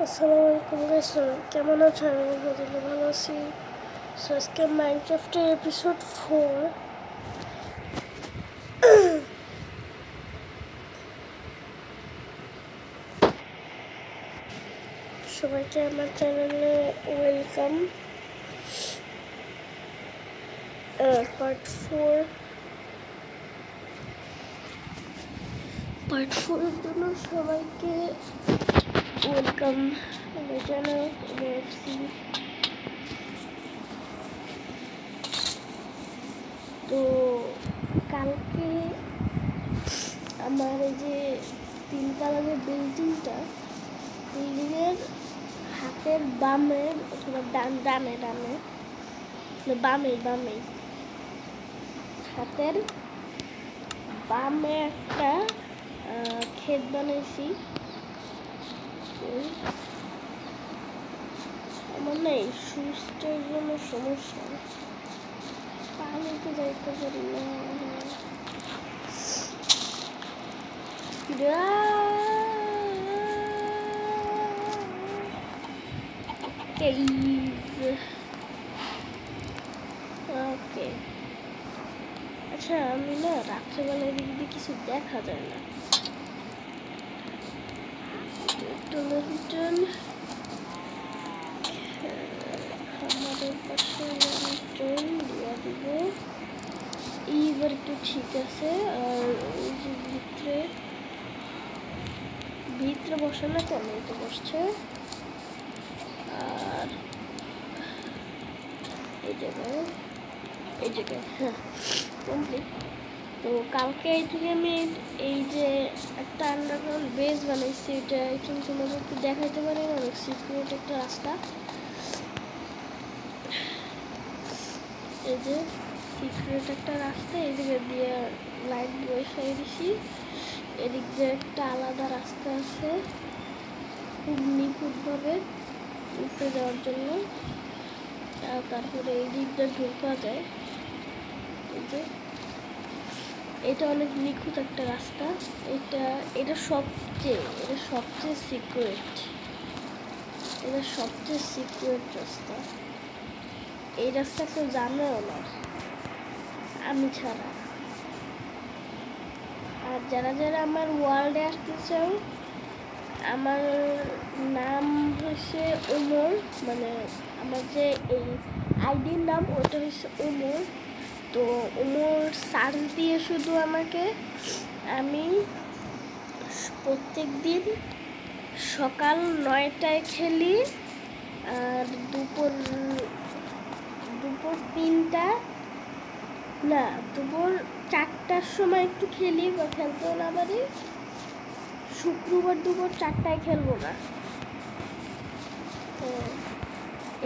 আসসালামু আলাইকুম গাইস, কেমন আছেন? আমি আলহামদুলিল্লাহ ভালো আছি। সো আজকে মাইনক্রাফটের এপিসোড 4। সবাইকে আমার চ্যানেলে ওয়েলকাম। পার্ট 4 এর জন্য সবাইকে ওয়েলকাম আমার চ্যানেল এফসি। তো কালকে আমার এই যে তিনতলা যে বিল্ডিংয়ের হাতের বামে অথবা ডানে হাতের বামে একটা ক্ষেত বানাইছি। আমার না এই সুস্থের জন্য সমস্যা, পানিতে যাইতে পারি না। ওকে, আচ্ছা আমি না রাত্রেবেলায় দিক দিয়ে কিছু দেখা যায় না। আমাদের পাশে দিয়া দিব, এইবার একটু ঠিক আছে। আর ওই যে ভিতরে বসে না কেন, তো বসছে। আর এই জায়গায় হ্যাঁ কমপ্লিট। তো কালকে এই থেকে আমি এই যে একটা আন্ডারগ্রাউন্ড বেস বানাইছি, এটা কিন্তু তোমাদেরকে দেখাইতে পারি না, অনেক সিক্রেট একটা রাস্তা। এই যে সিক্রেট একটা রাস্তা, এদিকে দিয়ে লাইট বসাই দিছি। এদিক দিয়ে একটা আলাদা রাস্তা আছে খুব নিখুঁতভাবে উপরে যাওয়ার জন্য। তারপরে এই দিক দিয়ে ঢোকা যায়। এই যে এটা অনেক নিখুঁত একটা রাস্তা। এটা সবচেয়ে সিক্রেট রাস্তা। এই রাস্তা কেউ জানেও না আমি ছাড়া। আর যারা যারা আমার ওয়ার্ল্ডে আসতে চাও, আমার নাম হচ্ছে ওমর, মানে আমার যে এই আইডির নাম ওটা হচ্ছে ওমর। তো ওমর সার্চ দিয়ে শুধু আমাকে, আমি প্রত্যেক দিন সকাল 9টায় খেলি, আর দুপুর 4টার সময় একটু খেলি বা খেলতেও না পারি। শুক্রবার দুপুর 4টায় খেলবো না।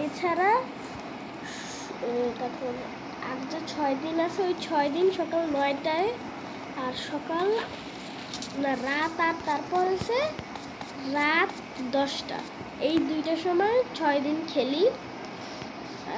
এছাড়া তারপর আর যে 6 দিন আছে, ওই 6 দিন সকাল 9টায় আর রাত, আর তারপর আছে রাত 10টা। এই 2টার সময় 6 দিন খেলি।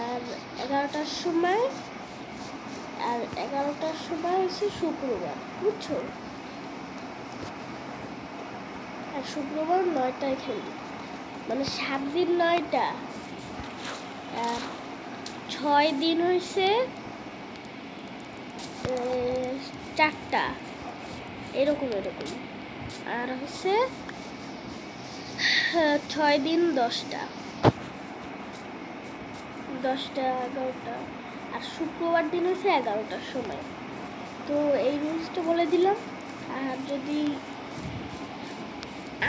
আর 11টার সময় হচ্ছে শুক্রবার, বুঝছো? আর শুক্রবার 9টায় খেলি, মানে 7 দিন 9টা, আর 6 দিন হয়েছে 4টা, এরকম। আর হচ্ছে 6 দিন 10টা 11টা, আর শুক্রবার দিন হচ্ছে 11টার সময়। তো এই রুলসটা বলে দিলাম। আর যদি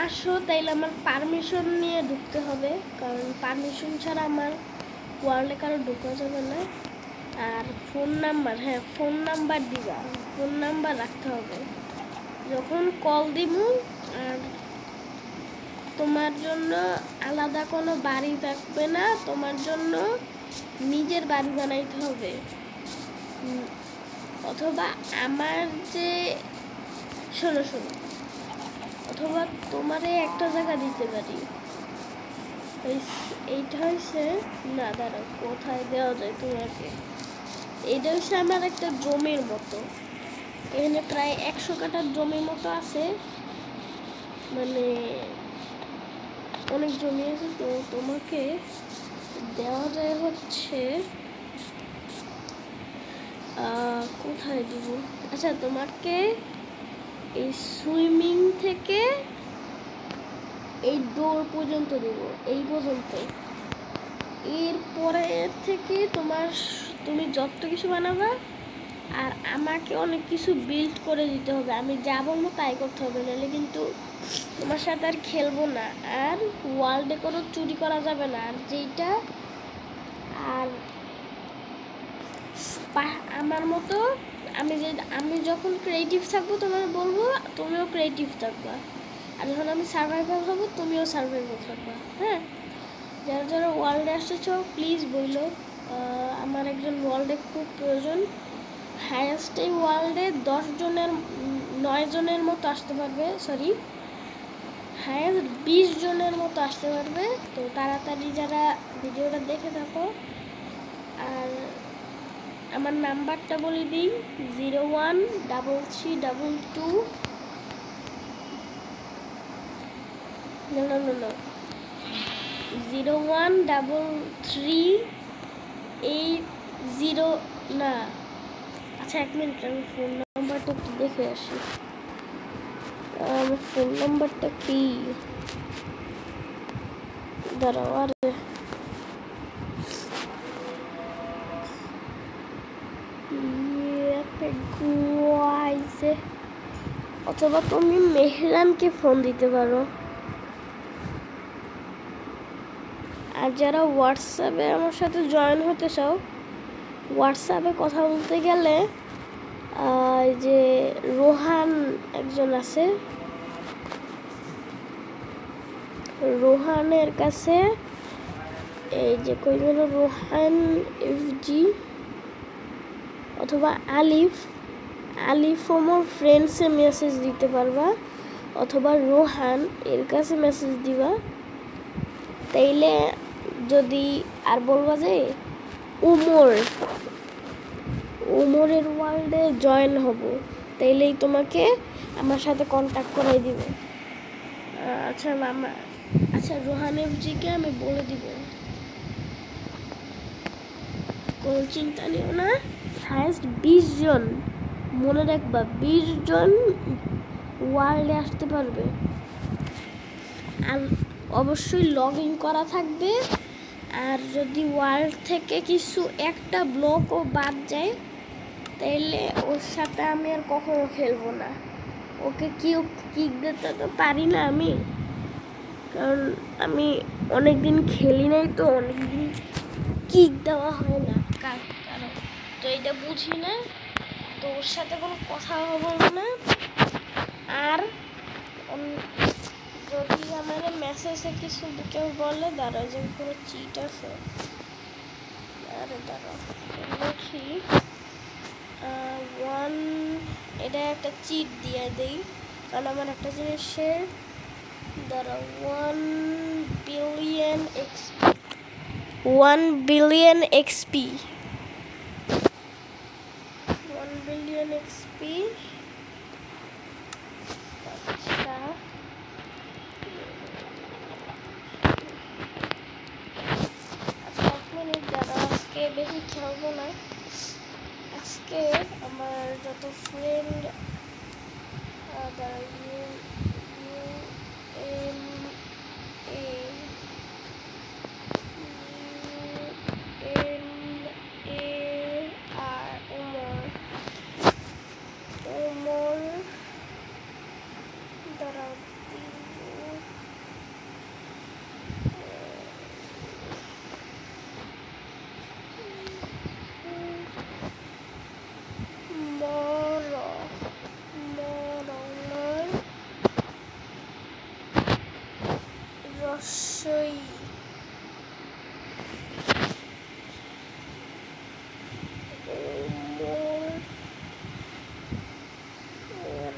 আসো তাইলে আমার পারমিশন নিয়ে ঢুকতে হবে, কারণ পারমিশন ছাড়া আমার ওয়ার্ল্ডে কারো ঢোকা যাবে না। আর ফোন নাম্বার দিবা, ফোন নাম্বার রাখতে হবে যখন কল দিব। আর তোমার জন্য আলাদা কোনো বাড়ি থাকবে না, তোমার জন্য নিজের বাড়ি বানাইতে হবে। অথবা আমার যে শোনো অথবা তোমারে একটা জায়গা দিতে পারি। এইটা হচ্ছে না, দাঁড়াও, কোথায় দেওয়া যায় তোমাকে। এটা হচ্ছে আমার একটা জমির মতো, এখানে প্রায় 100 কাঠার জমির মতো আছে। মানে অনেক জমি আছে, তো তোমাকে দেওয়া যায় হচ্ছে কোথায় দিব, আচ্ছা তোমাকে এই সুইমিং থেকে এই ডোর পর্যন্ত দেব, এই পর্যন্ত। এরপরে থেকে তুমি যত কিছু বানাবা, আর আমাকে অনেক কিছু বিল্ড করে দিতে হবে, আমি যা বলবো তাই করতে হবে, নাহলে কিন্তু তোমার সাথে আর খেলবো না। আর ওয়ার্ল্ডে কোনো চুরি করা যাবে না, আর যেইটা আর আমার মতো আমি যখন ক্রিয়েটিভ থাকবো তোমার বলবো, তুমিও ক্রিয়েটিভ থাকবা, আর যখন আমি সার্ভাইভাল হবো তুমিও সার্ভাইভাল থাকবা। হ্যাঁ, যারা যারা ওয়ার্ল্ডে আসতেছ প্লিজ বইলো, আমার একজন ওয়ার্ল্ডে খুব প্রয়োজন। হায়েস্ট এই ওয়ার্ল্ডে 9 জনের মতো আসতে পারবে, সরি হায়েস্ট 20 জনের মতো আসতে পারবে। তো তাড়াতাড়ি যারা ভিডিওটা দেখে থাকো, আর আমার নাম্বারটা বলে দিই 013322 013380 না, আচ্ছা 1 মিনিট, আমি ফোন নাম্বারটা একটু দেখে আসি। আমার ফোন নাম্বারটা কি, দাঁড়াও, আরে অথবা তুমি মেহরানকে ফোন দিতে পারো। আর যারা হোয়াটসঅ্যাপে আমার সাথে জয়েন হতে চাও, হোয়াটসঅ্যাপে কথা বলতে গেলে যে রোহান একজন আছে, রোহানের কাছে এই যে কই গেল, রোহান এফজি অথবা আলিফ মোর ফ্রেন্ডসে মেসেজ দিতে পারবা, অথবা রোহান এর কাছে মেসেজ দিবা। তাইলে যদি আর বলবা যে উমরের ওয়ার্ল্ডে জয়েন হব, তাইলেই তোমাকে আমার সাথে কন্ট্যাক্ট করাই দিবে। আচ্ছা মামা, আচ্ছা রোহান এফজিকে আমি বলে দিব, কোনো চিন্তা নিও না। হায়েস্ট 20 জন, মনে রাখবা 20 জন ওয়ার্ল্ডে আসতে পারবে, আর অবশ্যই লগ ইন করা থাকবে। আর যদি ওয়ার্ল্ড থেকে কিছু একটা ব্লকও বাদ যায়, তাইলে ওর সাথে আমি আর কখনো খেলবো না। ওকে কিক দিতে তো পারি না আমি, কারণ আমি অনেকদিন খেলি নাই, তো অনেকদিন কিক দেওয়া হয় না কারণ, তো এটা বুঝি না, তো ওর সাথে কোনো কথা বলবো না। আর যদি আমার মেসেজে কিছু কেউ বলে, দাঁড়া যে কোনো চিট আছে, আরে দাঁড়া দেখি, এটা একটা চিট দিয়ে দেই, কারণ আমার একটা জিনিসের দাঁড়া 1 বিলিয়ন এক্সপি 1 বিলিয়ন এক্সপি। আচ্ছা আজকে বেশি খেলবো না, আজকে আমার যত ফ্রেন্ড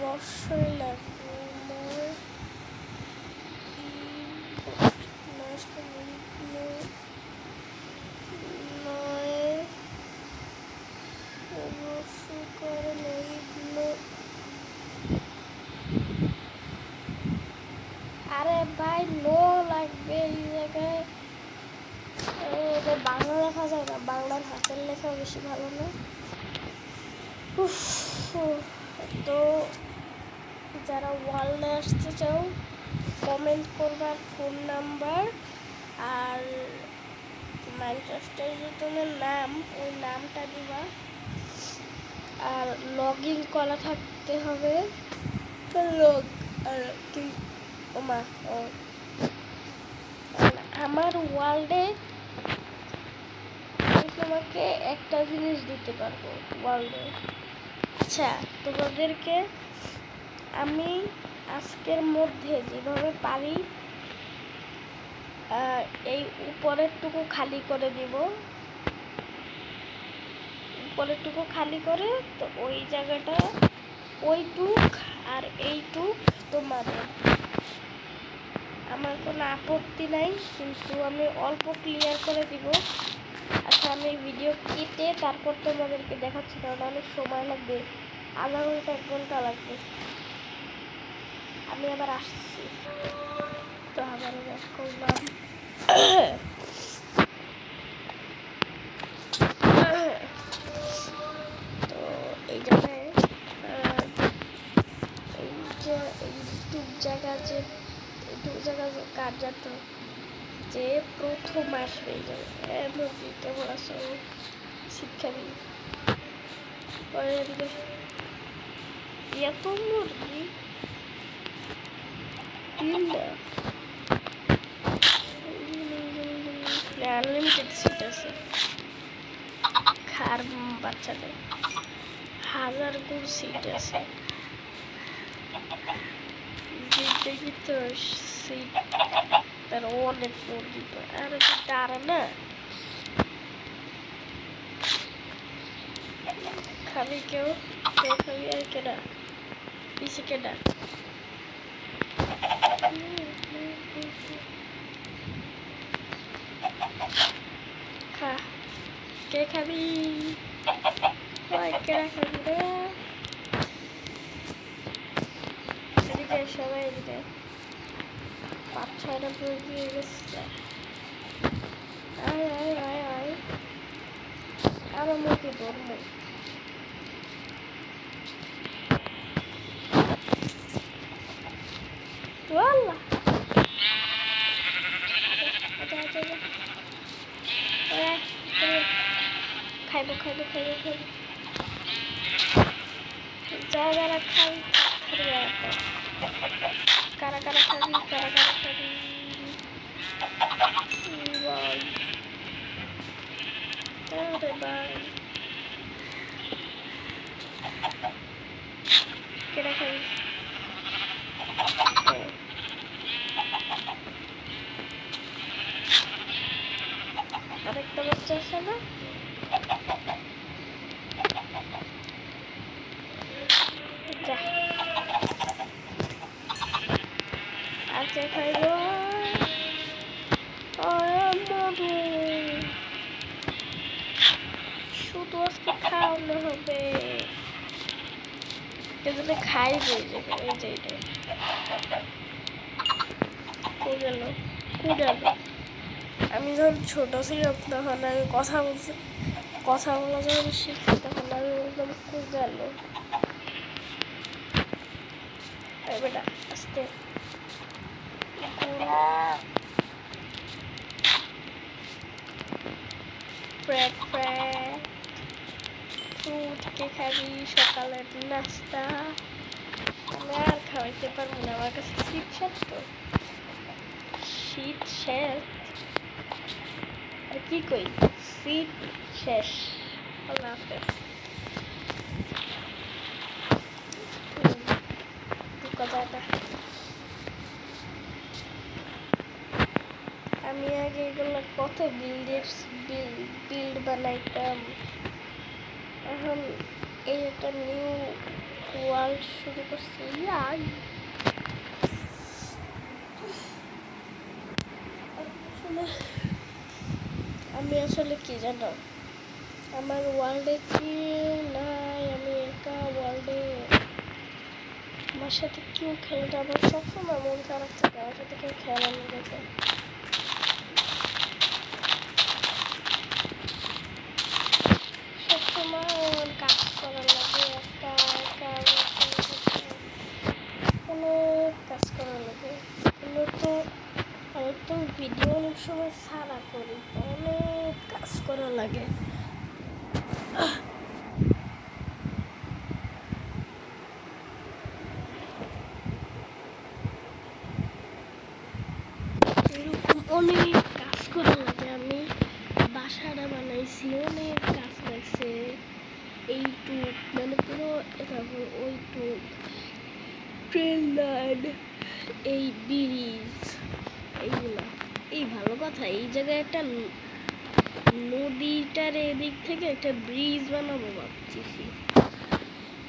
রসই লাগবে, আরে ভাই নো লাগবে, এটা বাংলা লেখা যায় না, বাংলার হাতের লেখা বেশি ভালো না। তো যারা ওয়ার্ল্ডে আসতে চাও কমেন্ট করবার ফোন নাম্বার আর মাইনক্রাফটের যে তোমার নাম, ওই নামটা দিবা, আর লগ ইন করা থাকতে হবে। আর কি আমার ওয়ার্ল্ডে আমি তোমাকে একটা জিনিস দিতে পারবো ওয়ার্ল্ডে। আচ্ছা, তোমাদেরকে আমি আজকের মধ্যে যেভাবে পারি এই উপরেরটুকু খালি করে দিব, উপরেরটুকু খালি করে, তো ওই জায়গাটা ওইটুক আর এইটুক তোমাদের। আমার কোনো আপত্তি নাই, কিন্তু আমি অল্প ক্লিয়ার করে দিব। আচ্ছা, আমি ভিডিও কেটে তারপর তোমাদেরকে দেখাচ্ছি, কারণ অনেক সময় লাগবে, আধা ঘন্টা 1 ঘন্টা লাগবে। আমি আবার আসছি, তো আবার ব্যাক করলাম। তো এই জায়গায় এইটুক জায়গা যে কার যেত যে প্রথম আসবে এই জায়গায় মুরগি কেমন আছে শিক্ষা দিই। এত মুরগি আনলিমিটেড সিট আছে, খার বাচ্চাদের 1000 গুণ সিট আছে। দেখি তো সিট তার অনেক মুরগি, আর দাঁড়া না খাবি কেউ খাবি আর কেনা পিসি কেনা খা, কে খাবি কেনা খাবি রে? এদিকে সবাই এদিকে 5-6টা মুরগি হয়ে গেছে। আয় আয় আয় আয়, আরো মুরগি ধরবো। والله খাইবো জায়গা খাই কারা খাবি কেনা খাবি আরেকটা বাচ্চা আছে না, যা আর কে খাইব? মধু শুধু আজকে খাওয়ানো হবে, এজন্য খাইবে এই যে এটা গেল। আমি যখন ছোট ছিলাম তখন আমি কথা বলা যখন শিখছি তখন আমি বলতাম গেল। বেটা আস্তে ফ্রুট কে খাবি সকালের নাস্তা? আমি আর খাওয়াইতে পারবো না, আমার কাছে শীত শেষ আর কি কই, শীত শেষ। আল্লাহ হাফেজ। আমি আগে এগুলো কত বিল্ড বানাইতাম, এখন এই একটা নিউ ওয়ার্ল্ড শুরু করছি। আমি আসলে কি জানো, আমার ওয়ার্ল্ডে কি নাই, আমি একা ওয়ার্ল্ডে, আমার সাথে কেউ খেলে না। আমার সবসময় মন খারাপ থাকে, আমার সাথে কেউ খেলানো দেখে। তো ভিডিও অনেক সময় সারা করি, অনেক কাজ করা লাগে। এরকম অনেক কাজ করা লাগে। আমি বাসাটা বানাইছি, অনেক কাজ লাগছে। এইটুক মানে পুরো, তারপর ওইটুক, ট্রেন লাইন, এই ব্রিজ, এইগুলা। এই ভালো কথা, এই জায়গায় একটা নদীটার এদিক থেকে একটা ব্রিজ বানাবো ভাবছি।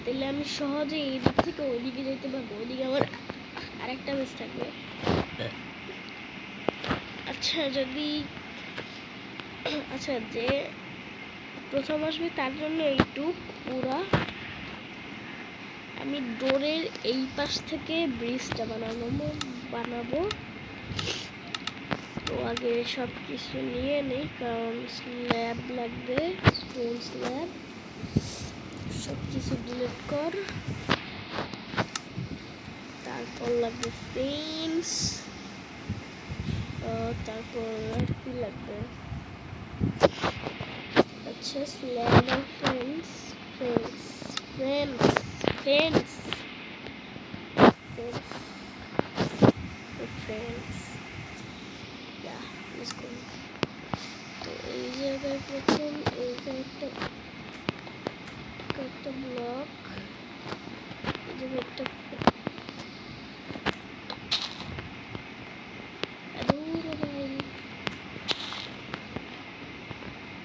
তাহলে আমি সহজে এই দিক থেকে ওইদিকে যেতে পারবো। ওইদিকে আমার আরেকটা বেশ থাকবে। আচ্ছা যদি আচ্ছা যে প্রথম আসবে তার জন্য এইটুক পুরা আমি ডোরের এই পাশ থেকে ব্রিজটা বানাবো। তো আগে সব কিছু নিয়ে নেই, কারণ স্ল্যাব লাগবে, স্টোন স্ল্যাব। সব কিছু ডিলিট কর। তারপর লাগবে ফেন্স, তারপর আর কি লাগবে? আচ্ছা স্ল্যাব আর fence, fence fence fence fence fence তো এই জায়গায় প্রথম এই যে একটা ব্লক, এই যে একটা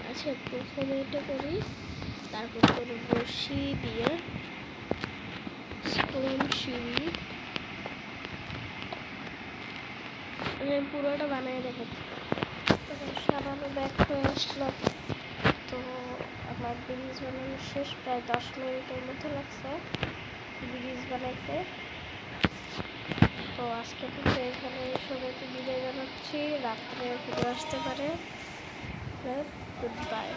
আচ্ছা প্রথমে এটা করি, তারপর কোনো রশি দিয়ে স্টোন সিঁড়ি পুরোটা বানিয়ে দেখাচ্ছি। সামান্য ব্যাক হয়ে আসলাম। তো আমার ব্রিজ বানানো শেষ, প্রায় 10 মিনিটের মতো লাগছে ব্রিজ বানাইতে। তো আজকে কিন্তু এখানে সবাইকে বিদায় জানাচ্ছি। রাত্রে ফিরে আসতে পারে। Good bye.